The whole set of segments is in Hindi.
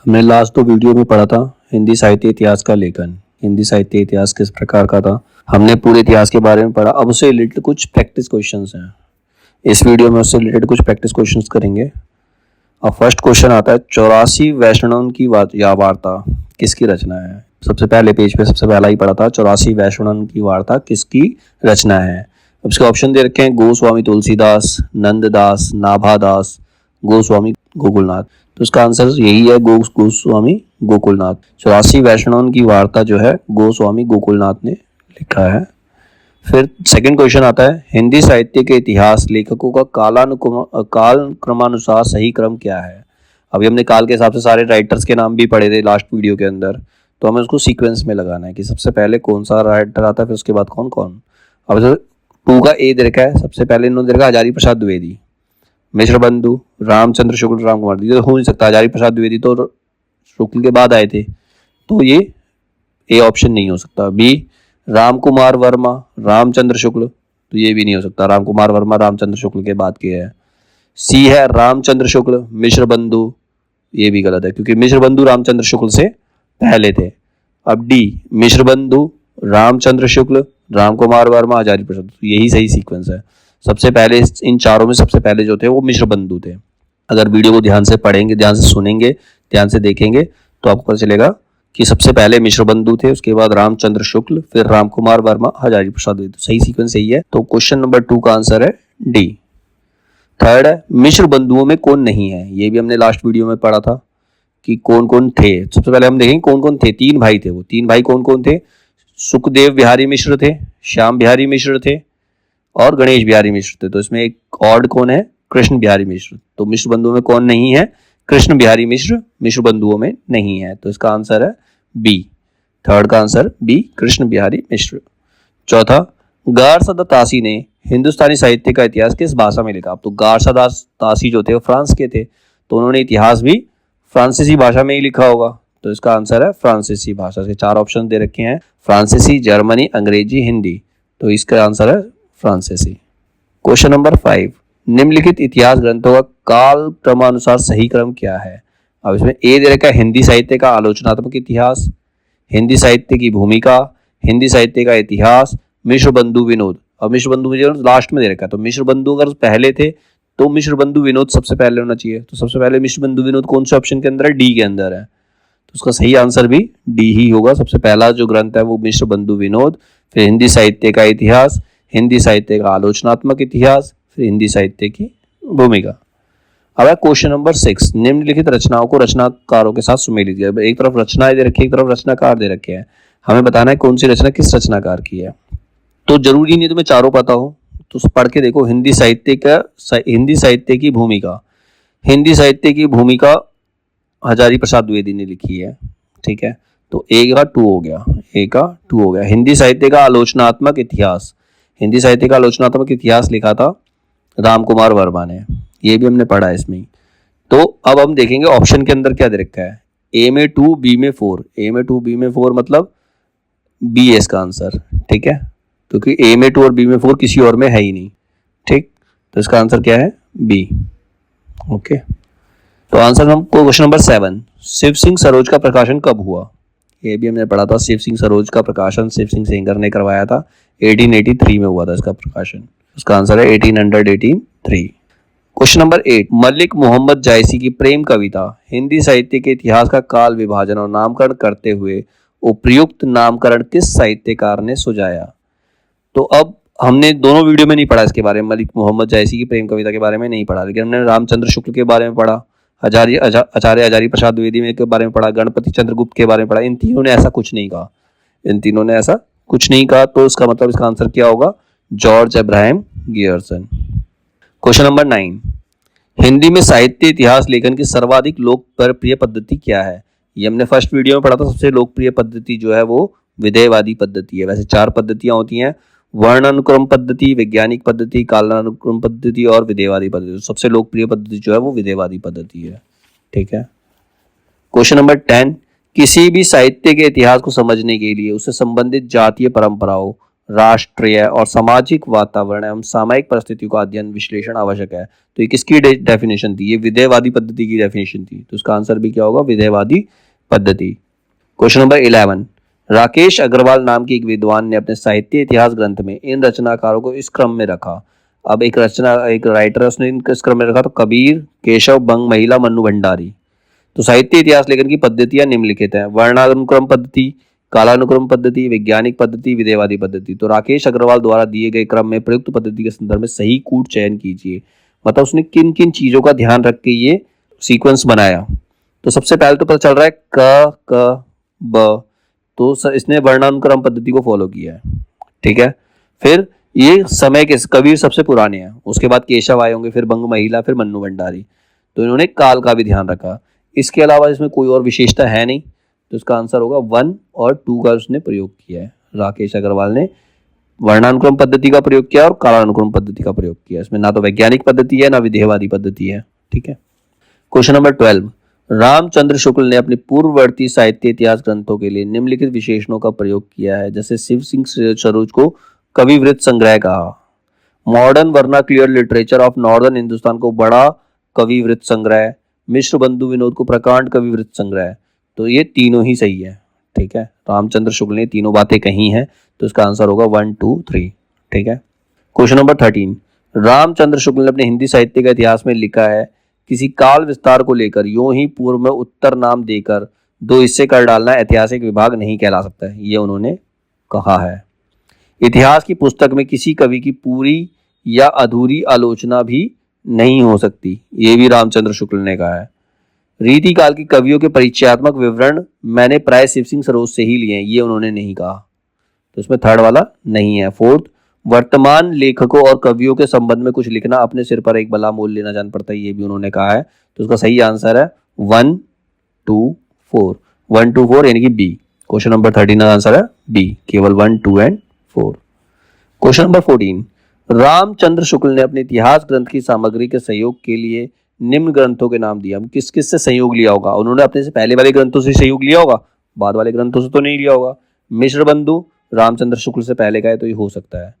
हमने लास्ट 2 वीडियो में पढ़ा था हिंदी साहित्य इतिहास का लेखन। हिंदी साहित्य इतिहास किस प्रकार का था, हमने पूरे इतिहास के बारे में पढ़ा। अब उससे रिलेटेड कुछ प्रैक्टिस क्वेश्चंस हैं। इस वीडियो में उससे रिलेटेड कुछ प्रैक्टिस क्वेश्चंस करेंगे। अब फर्स्ट क्वेश्चन आता है 84 वैष्णवों की वार्ता किसकी रचना है। सबसे पहले पेज पे सबसे पहला ही पढ़ा था 84 वैष्णवों की वार्ता किसकी रचना है। अब इसके ऑप्शन दे रखे हैं गोस्वामी तुलसीदास, नंददास, नाभादास, गोस्वामी गोकुलनाथ। तो इसका आंसर यही है गोस्वामी गोकुलनाथ। 84 वैष्णवों की वार्ता जो है गोस्वामी गोकुलनाथ ने लिखा है। फिर सेकंड क्वेश्चन आता है हिंदी साहित्य के इतिहास लेखकों का काल क्रमानुसार सही क्रम क्या है। अभी हमने काल के हिसाब से सारे राइटर्स के नाम भी पढ़े थे लास्ट वीडियो के अंदर, तो हमें उसको सीक्वेंस में लगाना है कि सबसे पहले कौन सा राइटर आता है, फिर उसके बाद कौन कौन। अब 2 का ए दे रखा है, सबसे पहले इन्होंने दे रखा हजारी प्रसाद द्विवेदी, मिश्र बंधु, रामचंद्र शुक्ल, राम कुमार। ये तो हो नहीं सकता, हजारी प्रसाद द्विवेदी तो शुक्ल के बाद आए थे, तो ये ए ऑप्शन नहीं हो सकता। बी राम कुमार वर्मा, रामचंद्र शुक्ल, तो ये भी नहीं हो सकता, राम कुमार वर्मा रामचंद्र शुक्ल के बाद के है। सी है रामचंद्र शुक्ल, मिश्र बंधु, ये भी गलत है क्योंकि मिश्र बंधु रामचंद्र शुक्ल से पहले थे। अब डी मिश्र बंधु, रामचंद्र शुक्ल, राम कुमार वर्मा, हजारी प्रसाद, तो यही सही सीक्वेंस है। सबसे पहले इन चारों में सबसे पहले जो थे वो मिश्र बंधु थे। अगर वीडियो को ध्यान से पढ़ेंगे, ध्यान से सुनेंगे, ध्यान से देखेंगे तो आपको पता चलेगा कि सबसे पहले मिश्र बंधु थे, उसके बाद रामचंद्र शुक्ल, फिर राम कुमार वर्मा, हजारी प्रसाद। तो सही सीक्वेंस यही है। तो क्वेश्चन नंबर 2 का आंसर है डी। थर्ड है मिश्र बंधुओं में कौन नहीं है। ये भी हमने लास्ट वीडियो में पढ़ा था कि कौन कौन थे। सबसे पहले हम देखेंगे कौन कौन थे। 3 भाई थे, वो 3 भाई कौन कौन थे। सुखदेव बिहारी मिश्र थे, श्याम बिहारी मिश्र थे और गणेश बिहारी मिश्र थे। तो इसमें एक ऑड कौन है, कृष्ण बिहारी मिश्र। तो मिश्र बंधुओं में कौन नहीं है, कृष्ण बिहारी मिश्र मिश्र बंधुओं में नहीं है। तो इसका आंसर है बी। थर्ड का आंसर बी, कृष्ण बिहारी मिश्र। चौथा गारसादा तासी ने हिंदुस्तानी साहित्य का इतिहास किस भाषा में लिखा। अब तो गारसादा तासी जो थे वो फ्रांस के थे, तो उन्होंने इतिहास भी फ्रांसीसी भाषा में ही लिखा होगा। तो इसका आंसर है फ्रांसीसी भाषा। के 4 ऑप्शन दे रखे हैं, फ्रांसीसी, जर्मनी, अंग्रेजी, हिंदी। तो इसका आंसर है फ्रांसीसी। क्वेश्चन नंबर 5 निम्नलिखित इतिहास ग्रंथों का काल क्रमानुसार सही क्रम क्या है। अब इसमें ए दे रखा है हिंदी साहित्य का आलोचनात्मक इतिहास, हिंदी साहित्य की भूमिका, हिंदी साहित्य का इतिहास, मिश्र बंधु विनोद। अब मिश्र बंधु विनोद लास्ट में दे रखा है, तो मिश्र बंधु अगर पहले थे तो मिश्र बंधु विनोद सबसे पहले होना चाहिए। तो सबसे पहले मिश्र बंधु विनोद कौन से ऑप्शन के अंदर है, डी के अंदर है। तो उसका सही आंसर भी डी ही होगा। सबसे पहला जो ग्रंथ है वो मिश्र बंधु विनोद, फिर हिंदी साहित्य का इतिहास, हिंदी साहित्य का आलोचनात्मक इतिहास, फिर हिंदी साहित्य की भूमिका। अब है क्वेश्चन नंबर 6 निम्नलिखित रचनाओं को रचनाकारों के साथ सुमेलित किया। एक तरफ रचनाएं दे रखी है, एक तरफ रचनाकार दे रखे हैं। हमें बताना है कौन सी रचना किस रचनाकार की है। तो जरूरी नहीं तुम्हें चारों पता हो, तो पढ़ के देखो। हिंदी साहित्य की भूमिका, हिंदी साहित्य की भूमिका हजारी प्रसाद द्विवेदी ने लिखी है, ठीक है। तो ए का 2 हो गया, ए का 2 हो गया। हिंदी साहित्य का आलोचनात्मक इतिहास, हिंदी साहित्य का आलोचनात्मक इतिहास लिखा था राम कुमार वर्मा ने, ये भी हमने पढ़ा है इसमें। तो अब हम देखेंगे ऑप्शन के अंदर क्या दे रखा है। ए में 2, बी में 4। ए में 2, बी में 4 मतलब बी है इसका आंसर, ठीक है, क्योंकि ए में 2 और बी में 4 किसी और में है ही नहीं, ठीक। तो इसका आंसर क्या है, बी। ओके, तो आंसर हमको क्वेश्चन नंबर 7 शिव सिंह सरोज का प्रकाशन कब हुआ। ये भी हमने पढ़ा था। शिव सिंह सरोज का प्रकाशन शिव सिंह सेंगर ने करवाया था, 1883 में हुआ था इसका प्रकाशन। इसका आंसर है 1883। क्वेश्चन नंबर 8 मलिक मोहम्मद जायसी की प्रेम कविता हिंदी साहित्य के इतिहास का काल विभाजन और नामकरण करते हुए उपयुक्त नामकरण किस साहित्यकार ने सुझाया। तो अब हमने दोनों वीडियो में नहीं पढ़ा इसके बारे में, मलिक मोहम्मद जायसी की प्रेम कविता के बारे में नहीं पढ़ा, लेकिन हमने रामचंद्र शुक्ल के बारे में पढ़ा, आचार्य हजारी प्रसाद द्विवेदी के बारे में पढ़ा, गणपति चंद्रगुप्त के बारे में पढ़ा। इन तीनों ने ऐसा कुछ नहीं कहा, इन तीनों ने ऐसा कुछ नहीं कहा। तो इसका मतलब इसका आंसर क्या होगा, George Abraham Gierson. Question number 9 Hindi में साहित्य इतिहास लेखन की सर्वाधिक लोकप्रिय पद्धति क्या है। ये हमने फर्स्ट वीडियो में पढ़ा था। सबसे लोकप्रिय पद्धति जो है वो विधेयवादी पद्धति है। वैसे 4 पद्धतियां होती हैं, वर्णानुक्रम पद्धति, वैज्ञानिक पद्धति, कालानुक्रम पद्धति और विधेयवादी पद्धति। सबसे लोकप्रिय पद्धति जो है वो विधेयवादी पद्धति है, ठीक है। क्वेश्चन नंबर 10 किसी भी साहित्य के इतिहास को समझने के लिए उससे संबंधित जातीय परंपराओं, राष्ट्रीय और सामाजिक वातावरण एवं सामायिक परिस्थितियों का अध्ययन विश्लेषण आवश्यक है। तो ये किसकी डेफिनेशन थी? ये विधेयवादी पद्धति की डेफिनेशन थी। तो इसका आंसर भी क्या होगा? विधेयवादी पद्धति। क्वेश्चन नंबर 11, राकेश अग्रवाल नाम के एक विद्वान ने अपने साहित्य इतिहास ग्रंथ में इन रचनाकारों को इस क्रम में रखा। अब एक राइटर है, उसने इस क्रम में रखा। तो कबीर, केशव, बंग महिला, मन्नू भंडारी। तो साहित्य इतिहास लेखन की पद्धतियां निम्नलिखित हैं: वर्णानुक्रम पद्धति, कालानुक्रम पद्धति, वैज्ञानिक पद्धति, विधेयवादी पद्धति। तो राकेश अग्रवाल द्वारा दिए गए क्रम में प्रयुक्त पद्धति के संदर्भ में सही कूट चयन कीजिए। मतलब उसने किन किन चीजों का ध्यान रख के ये सीक्वेंस बनाया। तो सबसे पहले तो पता चल रहा है क ब, तो इसने वर्णानुक्रम पद्धति को फॉलो किया है। ठीक है। फिर ये समय के कबीर सबसे पुराने हैं, उसके बाद केशव आए होंगे, फिर बंग महिला, फिर मन्नू भंडारी। तो इन्होंने काल का भी ध्यान रखा। इसके अलावा इसमें कोई और विशेषता है नहीं। तो इसका आंसर होगा 1 और 2 का उसने प्रयोग किया है। राकेश अग्रवाल ने वर्णानुक्रम पद्धति का प्रयोग किया और कालानुक्रम पद्धति का प्रयोग किया। इसमें ना तो वैज्ञानिक पद्धति है ना विधेयवादी पद्धति है। ठीक है। क्वेश्चन नंबर 12, रामचंद्र शुक्ल ने अपने पूर्ववर्ती साहित्य इतिहास ग्रंथों के लिए निम्नलिखित विशेषणों का प्रयोग किया है। जैसे शिव सिंह सरोज को कविवृत्त संग्रह कहा, modern vernacular literature of northern Hindustan को बड़ा कविवृत्त संग्रह, मिश्र बंधु विनोद को प्रकांड कविवृत्त संग्रह। तो ये तीनों ही सही है। ठीक है। रामचंद्र शुक्ल ने तीनों बातें कही हैं। तो इसका आंसर होगा 1, 2, 3। ठीक है। क्वेश्चन नंबर 13, रामचंद्र शुक्ल ने अपने हिंदी साहित्य का इतिहास में लिखा है, किसी काल विस्तार को लेकर यूं ही पूर्व में उत्तर नाम देकर 2 हिस्से कर डालना ऐतिहासिक विभाग नहीं कहला सकता है। ये उन्होंने कहा है। इतिहास की पुस्तक में किसी कवि की पूरी या अधूरी आलोचना भी नहीं हो सकती। ये भी रामचंद्र शुक्ल ने कहा है। रीतिकाल की कवियों के परिचयात्मक विवरण मैंने प्राय शिव सिंह सरोज से ही लिए हैं। ये उन्होंने नहीं कहा। तो इसमें थर्ड वाला नहीं है। फोर्थ, वर्तमान लेखकों और कवियों के संबंध में कुछ लिखना अपने सिर पर एक बला मोल लेना जान पड़ता है। ये भी उन्होंने कहा है। तो उसका सही आंसर है 1, 2, 4। 1, 2, 4 यानी कि बी। क्वेश्चन नंबर 13 का आंसर है बी, केवल 1, 2 and 4। Question number 14, Ramchandra Shukla ने अपने इतिहास ग्रंथ की सामग्री के सहयोग के लिए निम्न ग्रंथों के नाम दिया। किस किस से सहयोग लिया होगा? उन्होंने अपने से पहले वाले ग्रंथों से सहयोग लिया होगा, बाद वाले ग्रंथों से तो नहीं लिया होगा। मिश्र बंधु रामचंद्र शुक्ल से पहले का है, तो ये हो सकता है।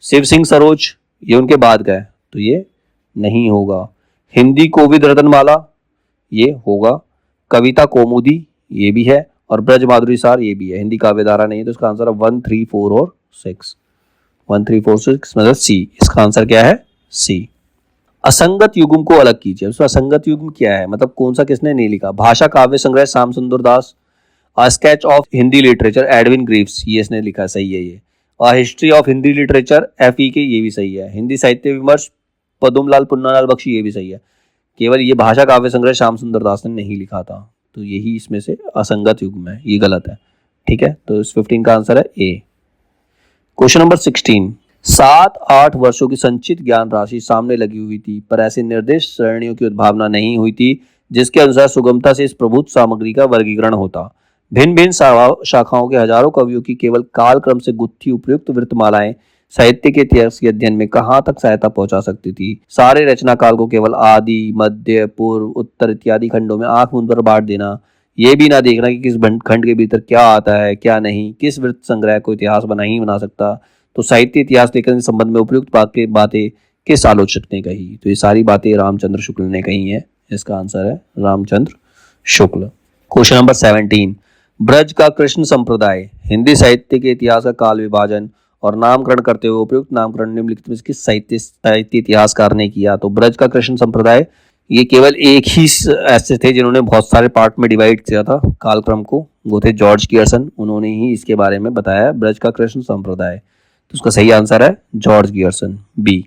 शिव सिंह सरोज ये उनके बाद का है, तो ये नहीं होगा। हिंदी कोविद रतनमाला ये होगा। कविता कौमुदी ये भी है, और ब्रज माधुरी सार ये भी है। हिंदी काव्यधारा नहीं है। तो इसका आंसर है 1, 3, 4 और 6। 1, 3, 4, 6 मतलब सी। इसका आंसर क्या है? सी। असंगत युग्म को अलग कीजिए। उसमें असंगत युग्म क्या है, मतलब कौन सा किसने नहीं लिखा? भाषा काव्य संग्रह Shyam Sundar Das, a sketch of Hindi literature Edwin Greaves, ये इसने लिखा, सही है ये। A history of Hindi literature FE के, ये भी सही है। हिंदी साहित्य विमर्श पदुमलाल पुन्नालाल बख्शी, ये भी सही है। केवल ये भाषा काव्य संग्रह श्याम सुंदर दास ने नहीं लिखा था। तो यही इसमें से असंगत युग्म है, ये गलत है। ठीक है। तो इस 15 का आंसर है ए। क्वेश्चन नंबर 16, 7-8 वर्षों की संचित ज्ञान राशि सामने लगी हुई थी, पर ऐसी निर्दिष्ट श्रेणियों की उद्भावना नहीं हुई थी जिसके अनुसार सुगमता से इस प्रभुत सामग्री का वर्गीकरण होता। भिन्न भिन्न शाखाओं के हजारों कवियों की केवल कालक्रम से गुत्थी उपयुक्त वृत्तमालाएं साहित्य के इतिहास के अध्ययन में कहाँ तक सहायता पहुंचा सकती थी? सारे रचना काल को केवल आदि, मध्य, पूर्व, उत्तर इत्यादि खंडों में आंख मूंद कर बांट देना, ये भी ना देखना कि किस खंड के भीतर क्या आता है क्या नहीं, किस वृत्त संग्रह को इतिहास नहीं बना सकता। तो साहित्य इतिहास लेखन के संबंध में उपयुक्त बातें किस आलोचक ने कही? तो ये सारी बातें रामचंद्र शुक्ल ने कही है। इसका आंसर है रामचंद्र शुक्ल। क्वेश्चन नंबर 17, ब्रज का कृष्ण संप्रदाय हिंदी साहित्य के इतिहास का काल विभाजन और नामकरण करते हुए उपयुक्त नामकरण निम्नलिखित में किस साहित्य इतिहासकार ने किया? तो ब्रज का कृष्ण संप्रदाय ये केवल एक ही ऐसे थे जिन्होंने बहुत सारे पार्ट में डिवाइड किया था कालक्रम को, वो थे जॉर्ज गियर्सन। उन्होंने ही इसके बारे में बताया ब्रज का कृष्ण संप्रदाय। तो उसका सही आंसर है George Grierson, B.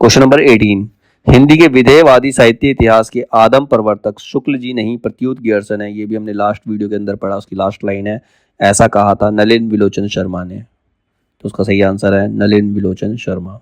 Question number 18, Hindi के विधेयवादी साहित्य इतिहास के आदम प्रवर्तक शुक्ल जी नहीं प्रत्युत गियर्सन है। ये भी हमने लास्ट वीडियो के अंदर पढ़ा, उसकी लास्ट लाइन है, ऐसा कहा था नलिन विलोचन शर्मा ने। तो उसका सही आंसर है नलिन विलोचन शर्मा।